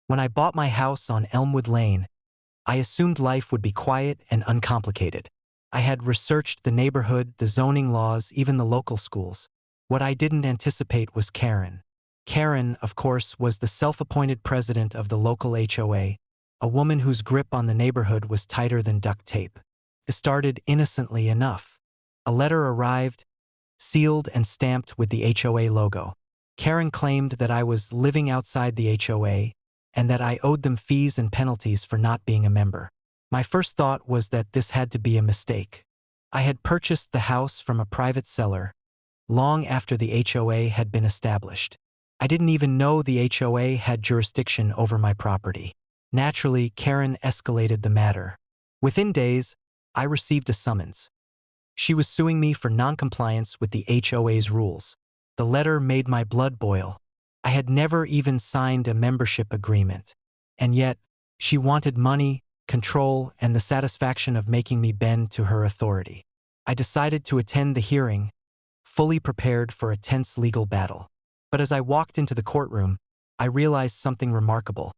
When I bought my house on Elmwood Lane, I assumed life would be quiet and uncomplicated. I had researched the neighborhood, the zoning laws, even the local schools. What I didn't anticipate was Karen. Karen, of course, was the self-appointed president of the local HOA, a woman whose grip on the neighborhood was tighter than duct tape. It started innocently enough. A letter arrived, sealed and stamped with the HOA logo. Karen claimed that I was living outside the HOA and that I owed them fees and penalties for not being a member. My first thought was that this had to be a mistake. I had purchased the house from a private seller long after the HOA had been established. I didn't even know the HOA had jurisdiction over my property. Naturally, Karen escalated the matter. Within days, I received a summons. She was suing me for noncompliance with the HOA's rules. The letter made my blood boil. I had never even signed a membership agreement. And yet, she wanted money, control, and the satisfaction of making me bend to her authority. I decided to attend the hearing, fully prepared for a tense legal battle. But as I walked into the courtroom, I realized something remarkable.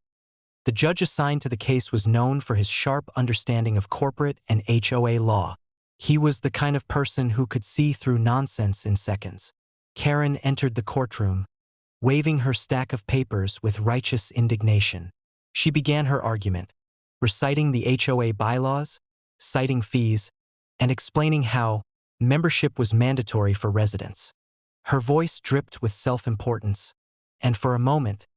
The judge assigned to the case was known for his sharp understanding of corporate and HOA law. He was the kind of person who could see through nonsense in seconds. Karen entered the courtroom, waving her stack of papers with righteous indignation. She began her argument, reciting the HOA bylaws, citing fees, and explaining how membership was mandatory for residents. Her voice dripped with self-importance, and for a moment,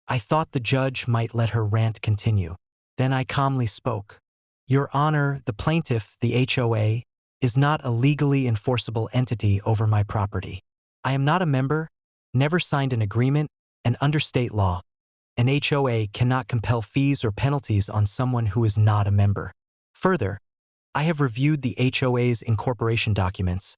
I thought the judge might let her rant continue. Then I calmly spoke. Your Honor, the plaintiff, the HOA, is not a legally enforceable entity over my property. I am not a member, never signed an agreement, and under state law, an HOA cannot compel fees or penalties on someone who is not a member. Further, I have reviewed the HOA's incorporation documents,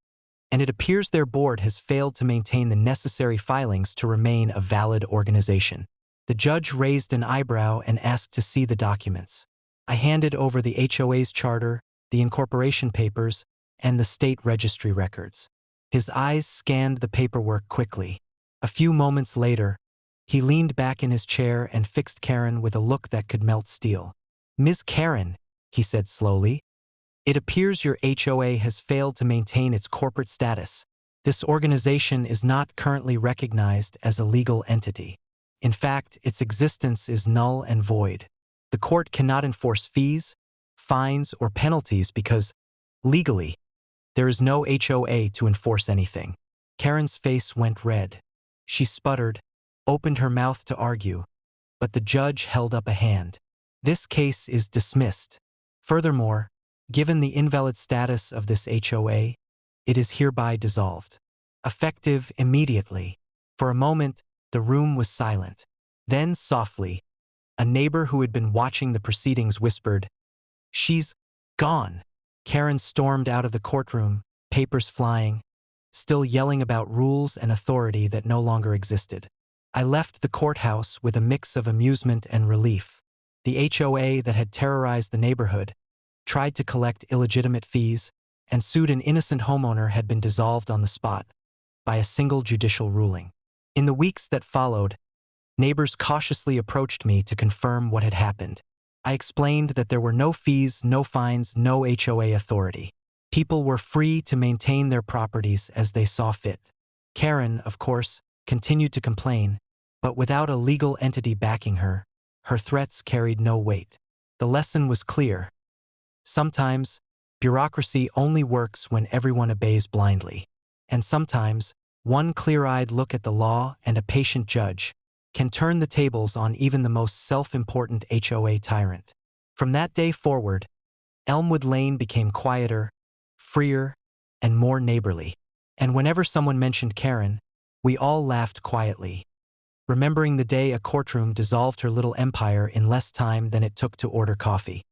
and it appears their board has failed to maintain the necessary filings to remain a valid organization. The judge raised an eyebrow and asked to see the documents. I handed over the HOA's charter, the incorporation papers, and the state registry records. His eyes scanned the paperwork quickly. A few moments later, he leaned back in his chair and fixed Karen with a look that could melt steel. Ms. Karen, he said slowly, it appears your HOA has failed to maintain its corporate status. This organization is not currently recognized as a legal entity. In fact, its existence is null and void. The court cannot enforce fees, fines, or penalties because, legally, there is no HOA to enforce anything. Karen's face went red. She sputtered, opened her mouth to argue, but the judge held up a hand. This case is dismissed. Furthermore, given the invalid status of this HOA, it is hereby dissolved. Effective immediately. For a moment, the room was silent. Then, softly, a neighbor who had been watching the proceedings whispered, "She's gone." Karen stormed out of the courtroom, papers flying, still yelling about rules and authority that no longer existed. I left the courthouse with a mix of amusement and relief. The HOA that had terrorized the neighborhood, tried to collect illegitimate fees, and sued an innocent homeowner had been dissolved on the spot by a single judicial ruling. In the weeks that followed, neighbors cautiously approached me to confirm what had happened. I explained that there were no fees, no fines, no HOA authority. People were free to maintain their properties as they saw fit. Karen, of course, continued to complain, but without a legal entity backing her, her threats carried no weight. The lesson was clear. Sometimes, bureaucracy only works when everyone obeys blindly. And sometimes, one clear-eyed look at the law and a patient judge can turn the tables on even the most self-important HOA tyrant. From that day forward, Elmwood Lane became quieter, freer, and more neighborly. And whenever someone mentioned Karen, we all laughed quietly, remembering the day a courtroom dissolved her little empire in less time than it took to order coffee.